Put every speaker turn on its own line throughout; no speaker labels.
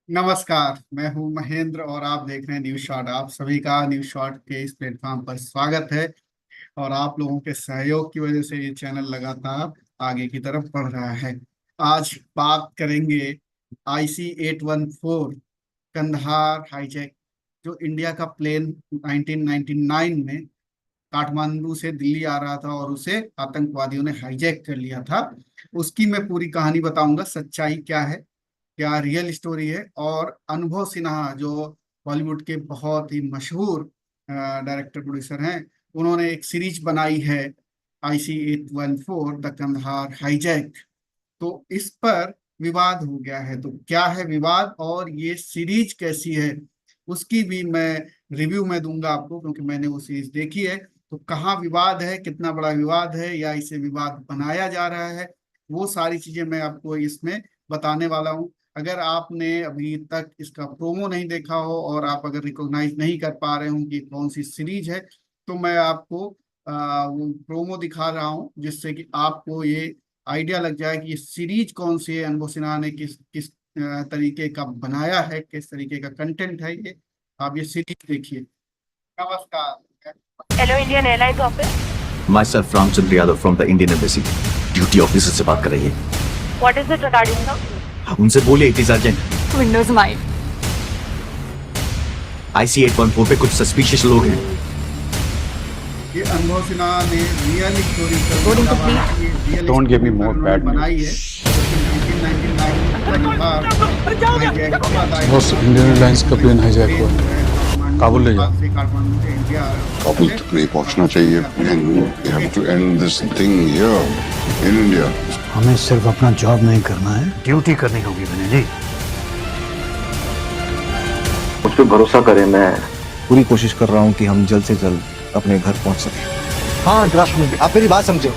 नमस्कार। मैं हूं महेंद्र और आप देख रहे हैं न्यूज शॉट। आप सभी का न्यूज शॉट के इस प्लेटफॉर्म पर स्वागत है। और आप लोगों के सहयोग की वजह से ये चैनल लगातार आगे की तरफ बढ़ रहा है। आज बात करेंगे IC-814 कंधार हाईजैक, जो इंडिया का प्लेन 1999 में काठमांडू से दिल्ली आ रहा था और उसे आतंकवादियों ने हाईजैक कर लिया था। उसकी मैं पूरी कहानी बताऊंगा, सच्चाई क्या है, क्या रियल स्टोरी है। और अनुभव सिन्हा जो बॉलीवुड के बहुत ही मशहूर डायरेक्टर प्रोड्यूसर हैं, उन्होंने एक सीरीज बनाई है IC-814 द कंधार हाईजैक। तो इस पर विवाद हो गया है। तो क्या है विवाद और ये सीरीज कैसी है, उसकी भी मैं रिव्यू में दूंगा आपको, क्योंकि मैंने वो सीरीज देखी है। तो कहाँ विवाद है, कितना बड़ा विवाद है, या इसे विवाद बनाया जा रहा है, वो सारी चीजें मैं आपको इसमें बताने वाला हूँ। अगर आपने अभी तक इसका प्रोमो नहीं देखा हो और आप अगर रिकॉग्नाइज नहीं कर पा रहे हो कि कौन सी सीरीज है, तो मैं आपको वो प्रोमो दिखा रहा हूँ, जिससे कि आपको ये आइडिया लग जाए कि ये सीरीज कौन सी है, अनुभव सिन्हा ने किस किस तरीके का बनाया है, किस तरीके का कंटेंट है ये। आप ये सीरीज देखिए। नमस्कार।
Hello Indian airlines office.
My self Ramchandra Yadav from the Indian embassy. Duty officer से बात कर रही
what is it regarding sir?
है, उनसे बोलिए it is urgent.
Windows mind.
IC-814 पे कुछ सस्पिशियस लोग हैं।
ये अनुभव सिन्हा ने real story
According to police,
Don't give me more bad
बनाई है।
news.
लेकिन 1999
बॉस, इंडियन एयरलाइंस का प्लेन हाईजैक हुआ है। काबुल ले जाओ।
काठमांडू से इंडिया
काबुल तक नहीं पहुंचना चाहिए and we have to end this thing here in India.
हमें सिर्फ अपना जॉब नहीं करना है, ड्यूटी करनी होगी विनय जी।
मुझ पे भरोसा करें। मैं पूरी कोशिश कर रहा हूँ कि हम जल्द से जल्द अपने घर पहुँच सकें।
हाँ ट्रस्ट में, आप मेरी बात समझे।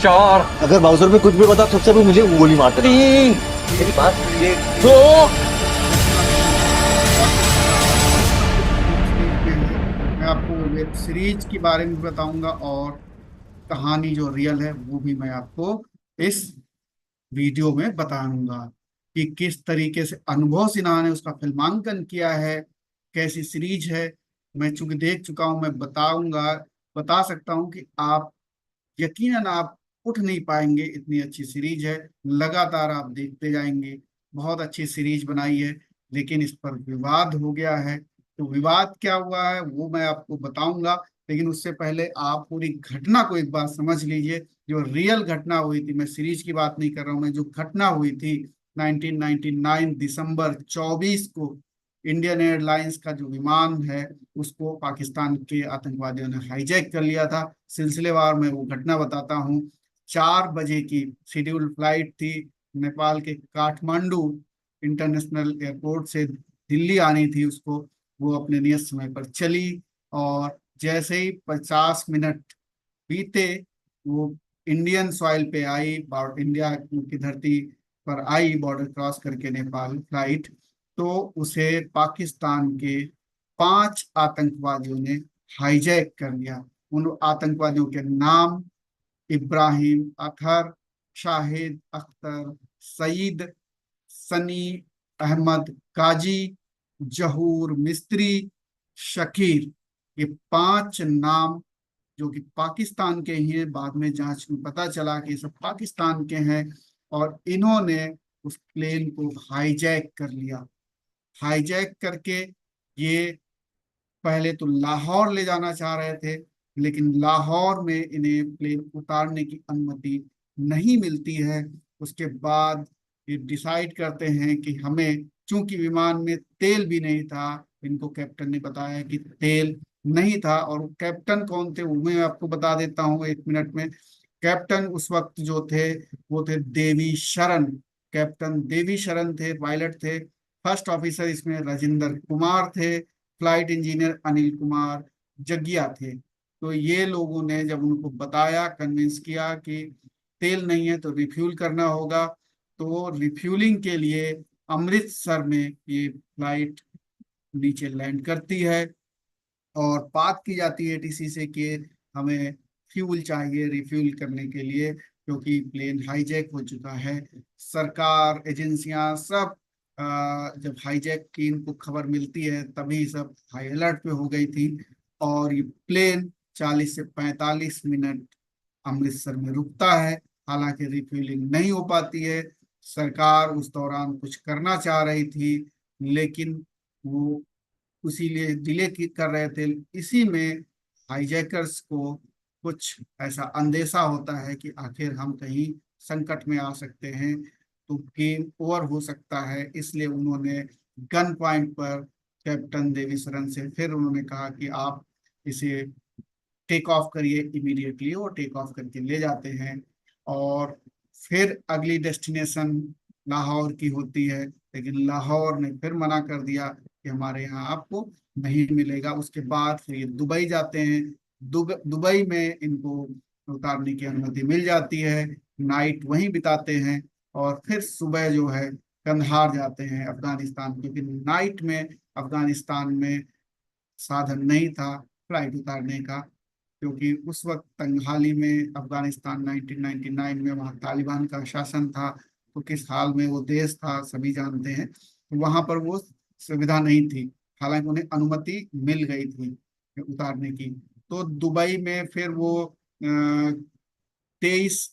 चार, अगर बाउजर में कुछ भी बता सबसे भी मुझे गोली मारते। तीन, मेरी बात सुनिए। दो।
मैं आपको वेब सीरीज के बारे में बताऊंगा और कहानी जो रियल है वो भी मैं आपको इस वीडियो में बताऊंगा कि किस तरीके से अनुभव सिन्हा ने उसका फिल्मांकन किया है, कैसी सीरीज है। मैं चूंकि देख चुका हूं, मैं बता सकता हूं कि आप यकीनन आप उठ नहीं पाएंगे, इतनी अच्छी सीरीज है। लगातार आप देखते जाएंगे। बहुत अच्छी सीरीज बनाई है। लेकिन इस पर विवाद हो गया है। तो विवाद क्या हुआ है वो मैं आपको बताऊंगा। लेकिन उससे पहले आप पूरी घटना को एक बार समझ लीजिए, जो रियल घटना हुई थी। मैं सीरीज की बात नहीं कर रहा हूं, मैं जो घटना हुई थी 1999 दिसंबर 24 को, इंडियन एयरलाइंस का जो विमान है उसको पाकिस्तान के आतंकवादियों ने हाईजैक कर लिया था। सिलसिलेवार मैं वो घटना बताता हूँ। 4 बजे की शेड्यूल्ड फ्लाइट थी। नेपाल के काठमांडू इंटरनेशनल एयरपोर्ट से दिल्ली आनी थी उसको। वो अपने नियत समय पर चली और जैसे ही 50 मिनट बीते, वो इंडियन सॉइल पे आई, इंडिया की धरती पर आई, बॉर्डर क्रॉस करके नेपाल फ्लाइट। तो उसे पाकिस्तान के 5 आतंकवादियों ने हाईजैक कर लिया। उन आतंकवादियों के नाम इब्राहिम अतहर, शाहिद अख्तर, सईद, सनी अहमद काजी, जहूर मिस्त्री, शकीर। ये 5 नाम जो कि पाकिस्तान के ही हैं। बाद में जांच में पता चला कि ये सब पाकिस्तान के हैं। और इन्होंने उस प्लेन को हाईजैक कर लिया। हाईजैक करके ये पहले तो लाहौर ले जाना चाह रहे थे, लेकिन लाहौर में इन्हें प्लेन उतारने की अनुमति नहीं मिलती है। उसके बाद ये डिसाइड करते हैं कि हमें, चूंकि विमान में तेल भी नहीं था, इनको कैप्टन ने बताया कि तेल नहीं था। और कैप्टन कौन थे वो मैं आपको बता देता हूँ 1 मिनट में। कैप्टन उस वक्त जो थे वो थे देवी शरण। कैप्टन देवी शरण थे, पायलट थे। फर्स्ट ऑफिसर इसमें राजेंद्र कुमार थे। फ्लाइट इंजीनियर अनिल कुमार जगिया थे। तो ये लोगों ने जब उनको बताया, कन्विंस किया कि तेल नहीं है तो रिफ्यूल करना होगा, तो रिफ्यूलिंग के लिए अमृतसर में ये फ्लाइट नीचे लैंड करती है। और बात की जाती है टीसी से कि हमें फ्यूल चाहिए रिफ्यूल करने के लिए, क्योंकि प्लेन हाईजैक हो चुका है। सरकार, एजेंसियां सब जब हाईजैक की इनको खबर मिलती है तभी सब हाई अलर्ट पे हो गई थी। और ये प्लेन 40 से 45 मिनट अमृतसर में रुकता है, हालांकि रिफ्यूलिंग नहीं हो पाती है। सरकार उस दौरान कुछ करना चाह रही थी, लेकिन वो उसी लिए डिले कर रहे थे। इसी में हाईजैकर्स को कुछ ऐसा अंदेशा होता है कि आखिर हम कहीं संकट में आ सकते हैं, तो गेम ओवर हो सकता है। इसलिए उन्होंने गन पॉइंट पर कैप्टन देवीसरन से फिर उन्होंने कहा कि आप इसे टेक ऑफ करिए इमीडिएटली, और टेक ऑफ करके ले जाते हैं। और फिर अगली डेस्टिनेशन लाहौर की होती है, लेकिन लाहौर ने फिर मना कर दिया कि हमारे यहाँ आपको नहीं मिलेगा। उसके बाद फिर ये दुबई जाते हैं। दुबई में इनको उतारने की अनुमति मिल जाती है, नाइट वहीं बिताते हैं। और फिर सुबह जो है कंधार जाते हैं अफगानिस्तान, क्योंकि नाइट में अफगानिस्तान में साधन नहीं था फ्लाइट उतारने का, क्योंकि उस वक्त तंगहाली में अफगानिस्तान 1999 में वहाँ तालिबान का शासन था। तो किस हाल में वो देश था सभी जानते हैं, तो वहाँ पर वो सुविधा नहीं थी। हालांकि उन्हें अनुमति मिल गई थी उतारने की। तो दुबई में फिर वो 23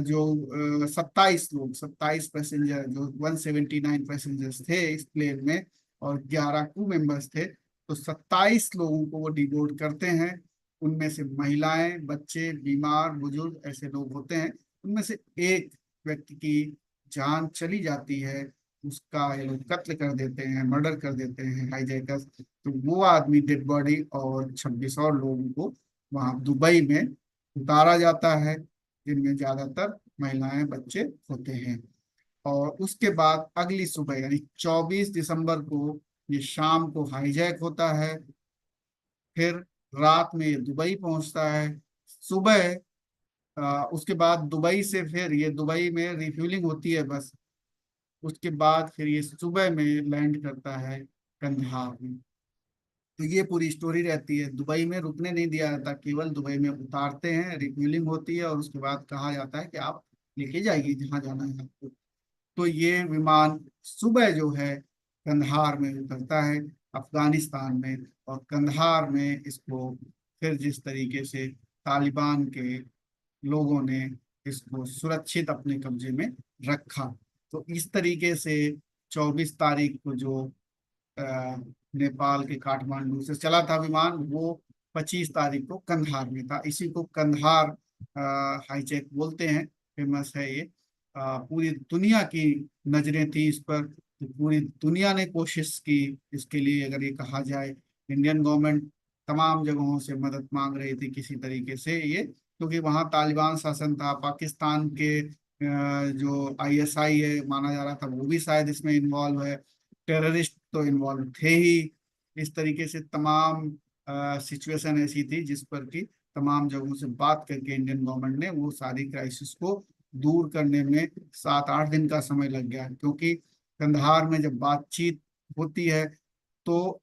जो 27 पैसेंजर, जो 179 पैसेंजर्स थे इस प्लेन में, और 11 क्रू मेंबर्स थे, तो 27 लोगों को वो डिबोर्ड करते हैं। उनमें से महिलाएं, बच्चे, बीमार, बुजुर्ग ऐसे लोग होते हैं। उनमें से एक व्यक्ति की जान चली जाती है, उसका ये लोग कत्ल कर देते हैं, मर्डर कर देते हैं हाईजैकर्स। तो वो आदमी डेड बॉडी और 26 और लोगों को वहां दुबई में उतारा जाता है, जिनमें ज्यादातर महिलाएं, बच्चे होते हैं। और उसके बाद अगली सुबह यानी 24 दिसंबर को ये शाम को हाईजैक होता है। फिर रात में ये दुबई पहुंचता है। सुबह उसके बाद दुबई से फिर ये दुबई में रिफ्यूलिंग होती है बस। उसके बाद फिर ये सुबह में लैंड करता है कंधार में। तो ये पूरी स्टोरी रहती है। दुबई में रुकने नहीं दिया जाता, केवल दुबई में उतारते हैं, रिफ्यूलिंग होती है और उसके बाद कहा जाता है कि आप लेके जाइए जहाँ जाना है आपको। तो ये विमान सुबह जो है कंधार में उतरता है अफगानिस्तान में। और कंधार में इसको फिर जिस तरीके से तालिबान के लोगों ने इसको सुरक्षित अपने कब्जे में रखा, तो इस तरीके से 24 तारीख को जो नेपाल के काठमांडू से चला था विमान, वो 25 तारीख को कंधार में था। इसी को कंधार हाईजैक बोलते हैं, फेमस है ये। पूरी दुनिया की नजरें थी इस पर, तो पूरी दुनिया ने कोशिश की इसके लिए। अगर ये कहा जाए, इंडियन गवर्नमेंट तमाम जगहों से मदद मांग रही थी किसी तरीके से ये, क्योंकि वहाँ तालिबान शासन था। पाकिस्तान के जो आईएसआई है माना जा रहा था, वो भी शायद इसमें इन्वॉल्व है। टेररिस्ट तो इन्वॉल्व थे ही। इस तरीके से तमाम सिचुएशन ऐसी थी जिस पर कि तमाम जगहों से बात करके इंडियन गवर्नमेंट ने वो सारी क्राइसिस को दूर करने में 7-8 दिन का समय लग गया। क्योंकि कंधार में जब बातचीत होती है तो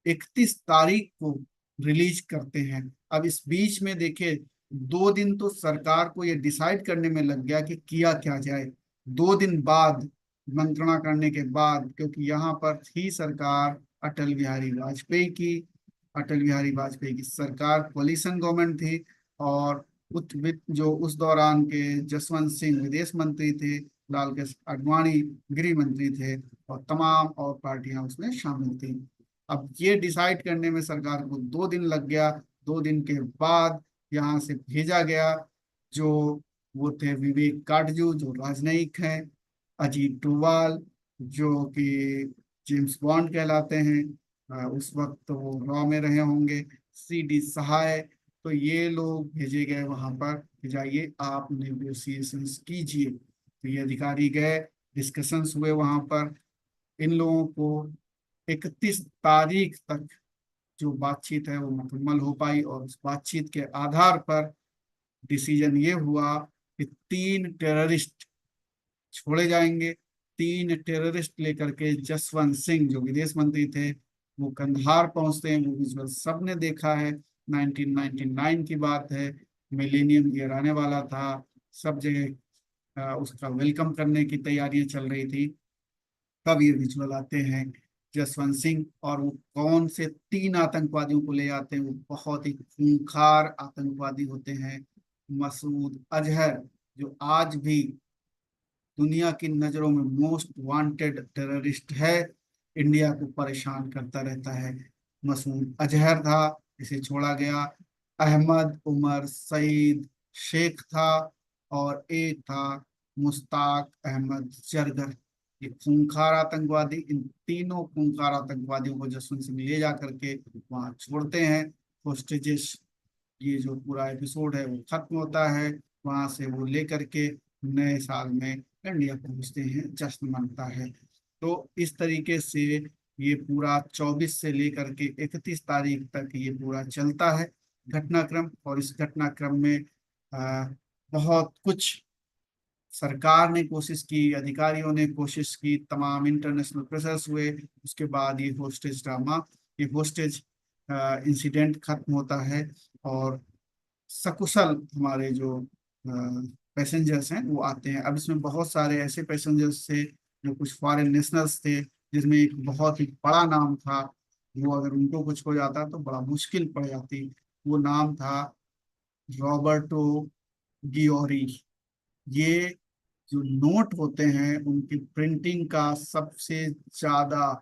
31 तारीख को रिलीज करते हैं। अब इस बीच में देखिए 2 दिन तो सरकार को ये डिसाइड करने में लग गया कि किया क्या जाए। 2 दिन बाद मंत्रणा करने के बाद, क्योंकि यहाँ पर थी सरकार अटल बिहारी वाजपेयी की। अटल बिहारी वाजपेयी की सरकार कोalition गवर्नमेंट थी। और जो उस दौरान के जसवंत सिंह विदेश मंत्री थे, लाल कृष्ण आडवाणी गृह मंत्री थे, और तमाम और पार्टियां उसमें शामिल थी। अब ये डिसाइड करने में सरकार को 2 दिन लग गया। 2 दिन के बाद यहाँ से भेजा गया जो वो थे विवेक काटजू जो राजनयिक हैं, अजीत डोभाल जो कि जेम्स बॉन्ड कहलाते हैं, उस वक्त तो वो रॉ में रहे होंगे, सीडी सहाय। तो ये लोग भेजे गए वहां पर कि जाइए आप नेगोशिएशंस कीजिए। तो ये अधिकारी गए, डिस्कशंस हुए वहां पर। इन लोगों को 31 तारीख तक जो बातचीत है वो मुकम्मल हो पाई, और उस बातचीत के आधार पर डिसीजन ये हुआ कि 3 टेररिस्ट छोड़े जाएंगे। 3 टेररिस्ट लेकर के जसवंत सिंह जो विदेश मंत्री थे वो कंधार पहुंचते हैं। वो विजुअल सबने देखा है, 1999 की बात है, मिलेनियम ईयर आने वाला था, सब जगह उसका वेलकम करने की तैयारियां चल रही थी। तब ये विजुअल आते हैं जसवंत सिंह, और वो कौन से 3 आतंकवादियों को ले आते हैं। वो बहुत ही खूंखार आतंकवादी होते हैं। मसूद अजहर, जो आज भी दुनिया की नजरों में मोस्ट वांटेड टेररिस्ट है, इंडिया को परेशान करता रहता है। मसूद अजहर था, इसे छोड़ा गया। अहमद उमर सईद शेख था, और एक था मुश्ताक अहमद जरगर। ये खूंखार आतंकवादी, इन तीनों खूंखार आतंकवादियों को जसवंत सिंह ले जा करके वहां छोड़ते हैं। होस्टेजेस, ये जो पूरा एपिसोड है वो खत्म होता है। वहां से वो लेकर के नए साल में इंडिया पहुंचते हैं, जश्न मनता है। तो इस तरीके से ये पूरा 24 से लेकर के 31 तारीख तक ये पूरा चलता है घटनाक्रम। और इस घटनाक्रम में आ, बहुत कुछ सरकार ने कोशिश की, अधिकारियों ने कोशिश की, तमाम इंटरनेशनल प्रेशर्स हुए। उसके बाद ये होस्टेज ड्रामा, ये होस्टेज इंसिडेंट खत्म होता है, और सकुशल हमारे जो पैसेंजर्स हैं वो आते हैं। अब इसमें बहुत सारे ऐसे पैसेंजर्स थे जो कुछ फॉरेन नेशनल्स थे, जिसमें एक बहुत ही बड़ा नाम था। वो अगर उनको कुछ हो जाता तो बड़ा मुश्किल पड़ जाती। वो नाम था रॉबर्टो गियोरी। ये जो नोट होते हैं उनकी प्रिंटिंग का सबसे ज्यादा,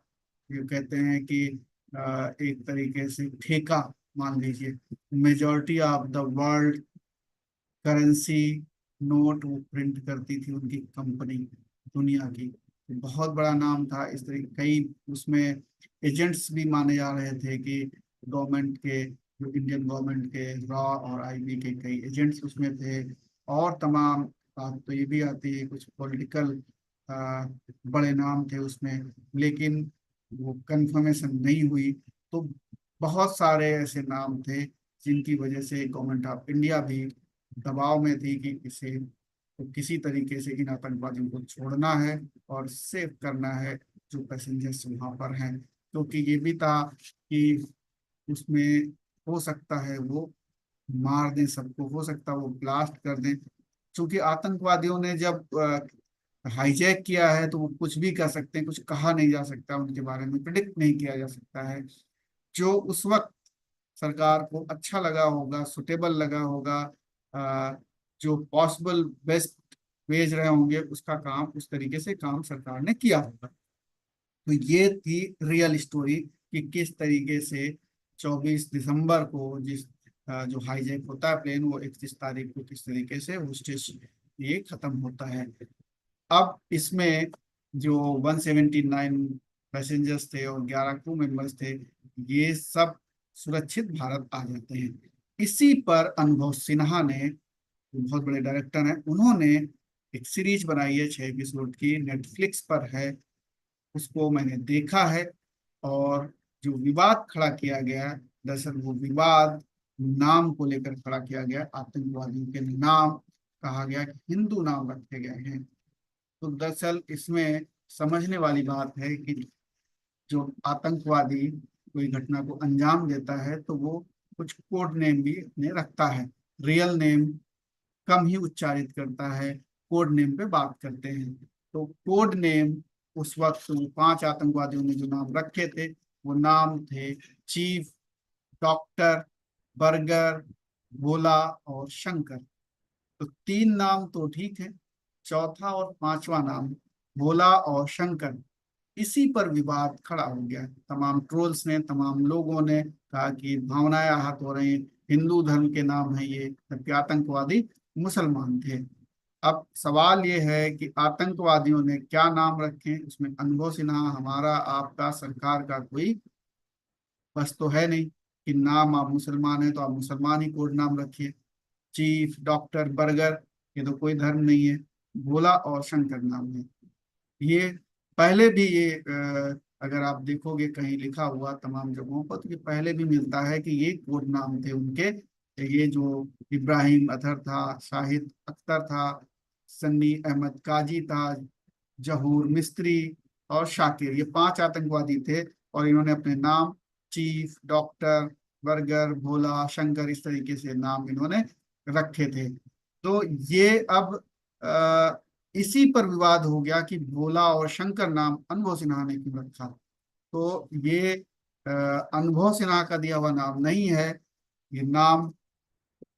ये कहते हैं कि एक तरीके से ठेका मान लीजिए, majority of the world currency note वो प्रिंट करती थी उनकी कंपनी, दुनिया की। तो बहुत बड़ा नाम था। इस तरह कई उसमें एजेंट्स भी माने जा रहे थे कि गवर्नमेंट के, जो इंडियन गवर्नमेंट के रॉ और आईबी के कई एजेंट्स उसमें थे। और तमाम बात तो ये भी आती है, कुछ पॉलिटिकल बड़े नाम थे उसमें, लेकिन वो कंफर्मेशन नहीं हुई। तो बहुत सारे ऐसे नाम थे जिनकी वजह से गवर्नमेंट ऑफ इंडिया भी दबाव में थी कि इसे तो किसी तरीके से इन आतंकवादियों को छोड़ना है और सेव करना है जो पैसेंजर्स वहां पर हैं। क्योंकि ये भी था कि उसमें हो सकता है वो मार दें सबको, हो सकता है वो ब्लास्ट कर दें। क्योंकि आतंकवादियों ने जब हाईजैक किया है तो वो कुछ भी कर सकते हैं, कुछ कहा नहीं जा सकता उनके बारे में, प्रिडिक्ट नहीं किया जा सकता है। जो उस वक्त सरकार को अच्छा लगा होगा, सुटेबल लगा होगा, अ, जो पॉसिबल बेस्ट भेज रहे होंगे, उसका काम उस तरीके से काम सरकार ने किया होगा। तो ये थी रियल स्टोरी कि किस तरीके से 24 दिसंबर को जो हाईजैक होता है प्लेन, वो 31 तारीख को किस तरीके से वो स्टेशन ये खत्म होता है। अब इसमें जो 179 पैसेंजर्स थे और 11 क्रू मेंबर्स थे, ये सब सुरक्षित भारत आ जाते हैं। इसी पर अनुभव सिन्हा ने, जो बहुत बड़े डायरेक्टर हैं, उन्होंने एक सीरीज बनाई है 6 एपिसोड की, नेटफ्लिक्स पर है। उसको मैंने देखा है। और जो विवाद खड़ा किया गया, दरअसल वो विवाद नाम को लेकर खड़ा किया गया। आतंकवादियों के नाम कहा गया कि हिंदू नाम रखे गए हैं। तो दरअसल इसमें समझने वाली बात है कि जो आतंकवादी कोई घटना को अंजाम देता है तो वो कुछ कोड नेम भी अपने रखता है। रियल नेम कम ही उच्चारित करता है, कोड नेम पे बात करते हैं। तो कोड नेम उस वक्त वो 5 आतंकवादियों ने जो नाम रखे थे, वो नाम थे चीफ, डॉक्टर, बर्गर, भोला और शंकर। तो 3 नाम तो ठीक है, चौथा और 5वां नाम भोला और शंकर, इसी पर विवाद खड़ा हो गया। तमाम ट्रोल्स ने, तमाम लोगों ने कहा कि भावनाएं आहत हो रही हैं, हिंदू धर्म के नाम है ये, जबकि आतंकवादी मुसलमान थे। अब सवाल ये है कि आतंकवादियों ने क्या नाम रखे। उसमें अनुभव सिन्हा, हमारा, आपका, सरकार का कोई बस तो है नहीं कि नाम, आप मुसलमान हैं तो आप मुसलमान ही कोड नाम रखिए। चीफ, डॉक्टर, बर्गर, ये तो कोई धर्म नहीं है। भोला और शंकर नाम है। ये पहले भी ये अगर आप देखोगे कहीं लिखा हुआ तमाम जगहों पर, तो ये पहले भी मिलता है कि ये कोड नाम थे उनके। ये जो इब्राहिम अतहर था, शाहिद अख्तर था, सन्नी अहमद काजी था, जहूर मिस्त्री और शाकिर, ये 5 आतंकवादी थे। और इन्होंने अपने नाम चीफ, डॉक्टर, बर्गर, भोला, शंकर, इस तरीके से नाम इन्होंने रखे थे। तो ये अब इसी पर विवाद हो गया कि भोला और शंकर नाम अनुभव सिन्हा ने क्यों रखा। तो ये अनुभव सिन्हा का दिया हुआ नाम नहीं है, ये नाम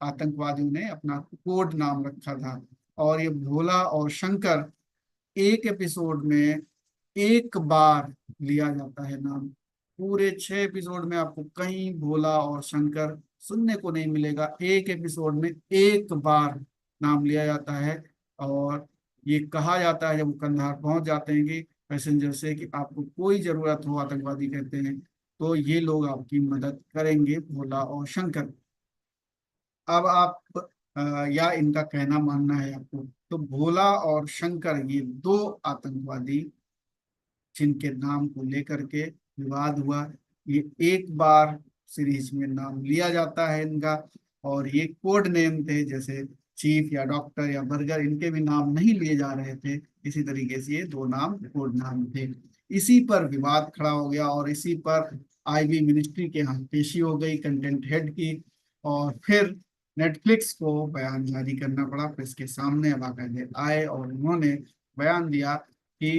आतंकवादियों ने अपना कोड नाम रखा था। और ये भोला और शंकर एक एपिसोड में एक बार लिया जाता है नाम। पूरे 6 एपिसोड में आपको कहीं भोला और शंकर सुनने को नहीं मिलेगा, एक एपिसोड में एक बार नाम लिया जाता है। और ये कहा जाता है जब वो कंधार पहुंच जाते हैं कि पैसेंजर से कि आपको कोई जरूरत हो, आतंकवादी कहते हैं, तो ये लोग आपकी मदद करेंगे, भोला और शंकर। अब आप या इनका कहना मानना है आपको। तो भोला और शंकर ये दो आतंकवादी जिनके नाम को लेकर के विवाद हुआ, ये एक बार सीरीज में नाम लिया जाता है इनका। और ये कोड नेम थे, जैसे चीफ या डॉक्टर या बर्गर, इनके भी नाम नहीं लिए जा रहे थे। इसी तरीके से ये दो नाम कोड नाम थे। इसी पर विवाद खड़ा हो गया और इसी पर आईबी मिनिस्ट्री के यहाँ पेशी हो गई कंटेंट हेड की। और फिर नेटफ्लिक्स को बयान जारी करना पड़ा, प्रेस के सामने बाकायदे आए और उन्होंने बयान दिया कि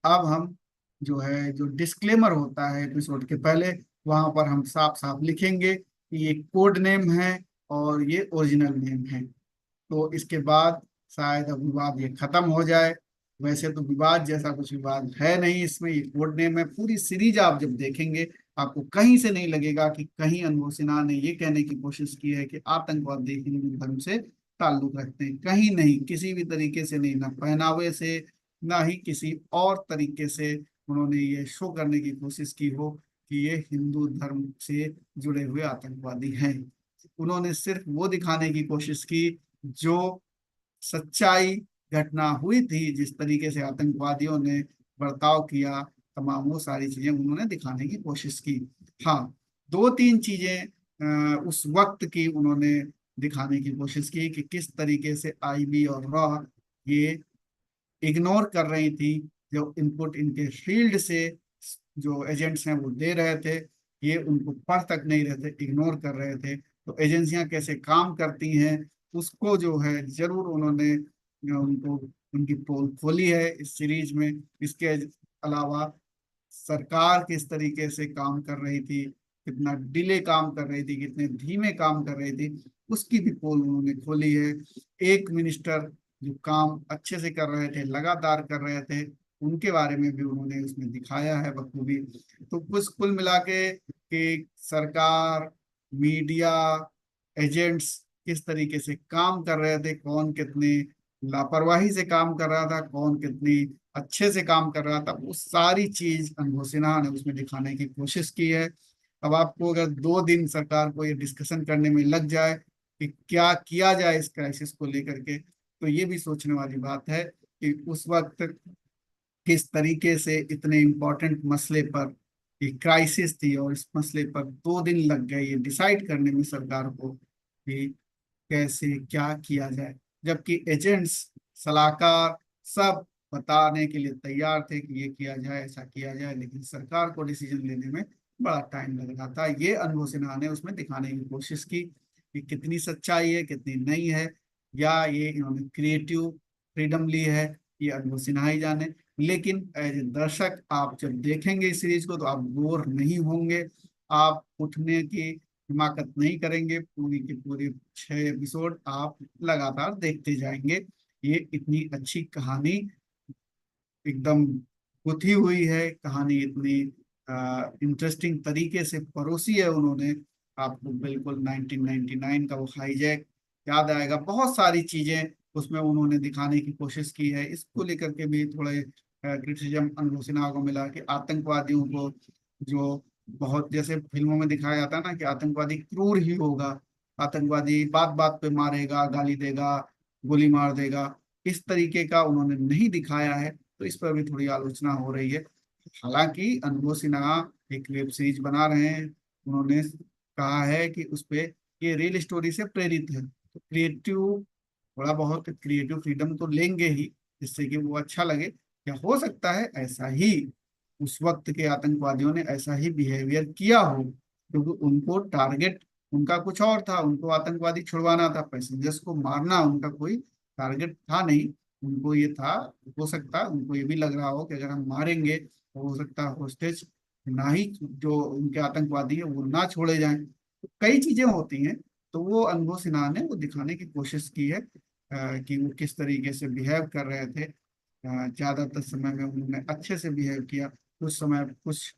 अब हम जो है, जो डिस्क्लेमर होता है एपिसोड के पहले, वहां पर हम साफ साफ लिखेंगे कि ये कोड नेम है और ये ओरिजिनल नेम है। तो इसके बाद शायद अब विवाद ये खत्म हो जाए। वैसे तो विवाद जैसा कुछ विवाद है नहीं इसमें, ये कोड नेम है। पूरी सीरीज आप जब देखेंगे आपको कहीं से नहीं लगेगा कि कहीं अनुभव सिन्हा ने ये कहने की कोशिश की है कि आतंकवादी हिंदू धर्म से ताल्लुक रखते हैं। कहीं नहीं, किसी भी तरीके से नहीं, ना पहनावे से, ना ही किसी और तरीके से उन्होंने ये शो करने की कोशिश की हो कि ये हिंदू धर्म से जुड़े हुए आतंकवादी हैं। उन्होंने सिर्फ वो दिखाने की कोशिश की जो सच्चाई घटना हुई थी, जिस तरीके से आतंकवादियों ने बर्ताव किया, तमाम वो सारी चीजें उन्होंने दिखाने की कोशिश की। हाँ, दो तीन चीजें उस वक्त की उन्होंने दिखाने की कोशिश की कि किस तरीके से आईबी और रॉ ये इग्नोर कर रही थी जो इनपुट इनके फील्ड से जो एजेंट्स हैं वो दे रहे थे। ये उनको पढ़ तक नहीं रहे थे, इग्नोर कर रहे थे। तो एजेंसियां कैसे काम करती हैं उसको जो है जरूर उन्होंने उनको उनकी पोल खोली है इस सीरीज में। इसके अलावा सरकार किस तरीके से काम कर रही थी, कितना डिले काम कर रही थी, कितने धीमे काम कर रही थी, उसकी भी पोल उन्होंने खोली है। एक मिनिस्टर जो काम अच्छे से कर रहे थे, लगातार कर रहे थे, उनके बारे में भी उन्होंने उसमें दिखाया है बखूबी। तो कुछ कुल मिला के कि सरकार, मीडिया, एजेंट्स किस तरीके से काम कर रहे थे, कौन कितने लापरवाही से काम कर रहा था, कौन कितनी अच्छे से काम कर रहा था, वो सारी चीज अनुभव सिन्हा ने उसमें दिखाने की कोशिश की है। अब आपको अगर 2 दिन सरकार को ये डिस्कशन करने में लग जाए कि क्या किया जाए इस क्राइसिस को लेकर के, तो ये भी सोचने वाली बात है कि उस वक्त किस तरीके से इतने इम्पोर्टेंट मसले पर, ये क्राइसिस थी और इस मसले पर 2 दिन लग गए ये डिसाइड करने में सरकार को कि कैसे क्या किया जाए। जबकि एजेंट्स, सलाहकार सब बताने के लिए तैयार थे कि ये किया जाए, ऐसा किया जाए, लेकिन सरकार को डिसीजन लेने में बड़ा टाइम लग रहा था। ये अनुभव सिन्हा ने उसमें दिखाने की कोशिश की कि कितनी सच्चाई है, कितनी नहीं है, या ये इन्होंने क्रिएटिव फ्रीडम ली है, ये अनुभव सिन्हा ही जाने। लेकिन एज ए दर्शक आप जब देखेंगे इस सीरीज को तो आप बोर नहीं होंगे, आप उठने की हिमाकत नहीं करेंगे। पूरी की पूरी 6 एपिसोड आप लगातार देखते जाएंगे। ये इतनी अच्छी कहानी, एकदम गुथी हुई है कहानी, इतनी इंटरेस्टिंग तरीके से परोसी है उन्होंने। आपको बिल्कुल 1999 का वो हाईजैक याद आएगा। बहुत सारी चीजें उसमें उन्होंने दिखाने की कोशिश की है। इसको लेकर के भी थोड़े क्रिटिसिज्म अनुभव सिन्हा को मिला कि आतंकवादियों को जो बहुत जैसे फिल्मों में दिखाया जाता है ना कि आतंकवादी क्रूर ही होगा, आतंकवादी बात बात पे मारेगा, गाली देगा, गोली मार देगा, इस तरीके का उन्होंने नहीं दिखाया है। तो इस पर भी थोड़ी आलोचना हो रही है। हालांकि अनुभव सिन्हा एक वेब सीरीज बना रहे हैं, उन्होंने कहा है कि उस पे ये रियल स्टोरी से प्रेरित है, तो क्रिएटिव, थोड़ा बहुत क्रिएटिव फ्रीडम तो लेंगे ही जिससे कि वो अच्छा लगे। क्या हो सकता है ऐसा ही उस वक्त के आतंकवादियों ने ऐसा ही बिहेवियर किया हो, क्योंकि उनको टारगेट उनका कुछ और था, उनको आतंकवादी छुड़वाना था, पैसेंजर्स को मारना उनका कोई टारगेट था नहीं। उनको ये था, हो सकता उनको ये भी लग रहा हो कि अगर हम मारेंगे तो हो सकता है होस्टेज ना ही जो उनके आतंकवादी है वो ना छोड़े जाएं। तो कई चीजें होती हैं। तो वो अनुभव सिन्हा ने वो दिखाने की कोशिश की है कि वो किस तरीके से बिहेव कर रहे थे। ज्यादातर समय में उन्होंने अच्छे से बिहेव किया। कुछ समय कुछ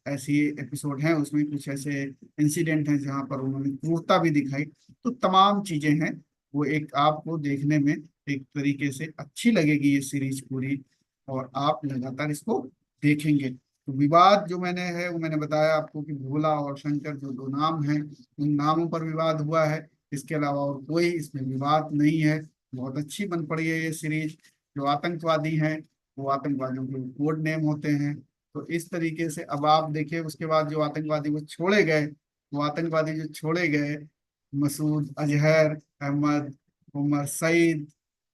ऐसी एपिसोड हैं, उसमें कुछ ऐसे इंसिडेंट हैं जहां पर उन्होंने क्रूरता भी दिखाई। तो तमाम चीजें हैं, वो एक आपको देखने में एक तरीके से अच्छी लगेगी ये सीरीज पूरी, और आप लगातार इसको देखेंगे। तो विवाद जो मैंने है वो मैंने बताया आपको कि भोला और शंकर जो दो नाम हैं, उन नामों पर विवाद हुआ है। इसके अलावा और कोई इसमें विवाद नहीं है। बहुत अच्छी बन पड़ी है ये सीरीज। जो आतंकवादी हैं वो आतंकवादियों के कोड नेम होते हैं। तो इस तरीके से अब आप देखिए, उसके बाद जो आतंकवादी वो छोड़े गए, वो आतंकवादी जो छोड़े गए, मसूद अजहर अहमद, उमर सईद,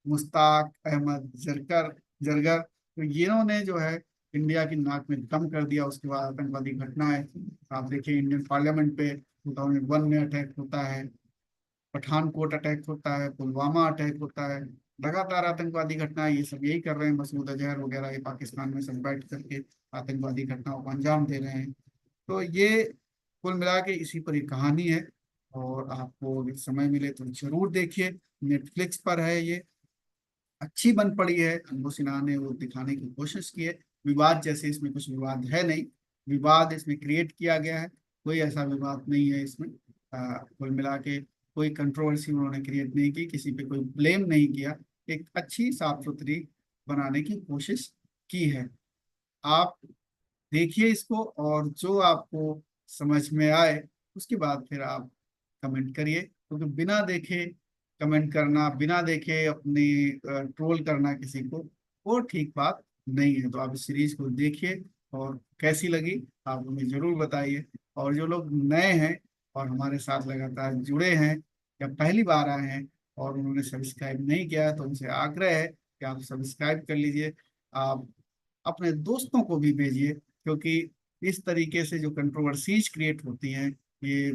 मुश्ताक अहमद जरकर जरगर, तो इन्होंने जो है इंडिया की नाक में दम कर दिया। उसके बाद आतंकवादी घटनाएं आप देखिए, इंडियन पार्लियामेंट पे 2001 में अटैक होता है, पठानकोट अटैक होता है, पुलवामा अटैक होता है। लगातार आतंकवादी घटनाएं ये सब यही कर रहे हैं, मसूद अजहर वगैरह ये पाकिस्तान में सब बैठ करके आतंकवादी घटनाओं को अंजाम दे रहे हैं। तो ये कुल मिला के इसी पर एक कहानी है, और आपको अगर समय मिले तो जरूर देखिए। नेटफ्लिक्स पर है ये, अच्छी बन पड़ी है। अनबू सिन्हा ने वो दिखाने की कोशिश की है। विवाद जैसे इसमें कुछ विवाद है नहीं, विवाद इसमें क्रिएट किया गया है, कोई ऐसा विवाद नहीं है इसमें। कुल मिला के कोई कंट्रोवर्सी उन्होंने क्रिएट नहीं की, किसी पे कोई ब्लेम नहीं किया। एक अच्छी साफ सुथरी बनाने की कोशिश की है। आप देखिए इसको, और जो आपको समझ में आए उसके बाद फिर आप कमेंट करिए, क्योंकि बिना देखे कमेंट करना, बिना देखे अपनी ट्रोल करना किसी को, वो ठीक बात नहीं है। तो आप इस सीरीज को देखिए, और कैसी लगी आप हमें जरूर बताइए। और जो लोग नए हैं और हमारे साथ लगातार जुड़े हैं या पहली बार आए हैं और उन्होंने सब्सक्राइब नहीं किया है, तो उनसे आग्रह है कि आप सब्सक्राइब कर लीजिए। आप अपने दोस्तों को भी भेजिए, क्योंकि इस तरीके से जो कंट्रोवर्सीज क्रिएट होती हैं ये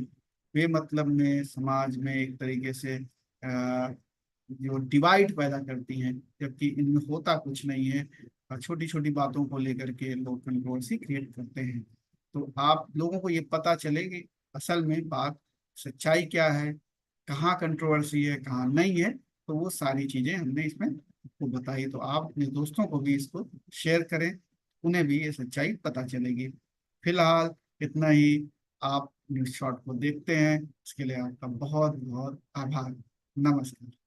बेमतलब में समाज में एक तरीके से जो डिवाइड पैदा करती हैं, जबकि इनमें होता कुछ नहीं है। छोटी छोटी बातों को लेकर के लोग कंट्रोवर्सी क्रिएट करते हैं। तो आप लोगों को ये पता चले कि असल में बात सच्चाई क्या है, कहाँ कंट्रोवर्सी है, कहाँ नहीं है। तो वो सारी चीजें हमने इसमें आपको बताई। तो आप अपने दोस्तों को भी इसको शेयर करें, उन्हें भी ये सच्चाई पता चलेगी। फिलहाल इतना ही। आप न्यूज शॉट को देखते हैं, इसके लिए आपका बहुत बहुत आभार। नमस्कार।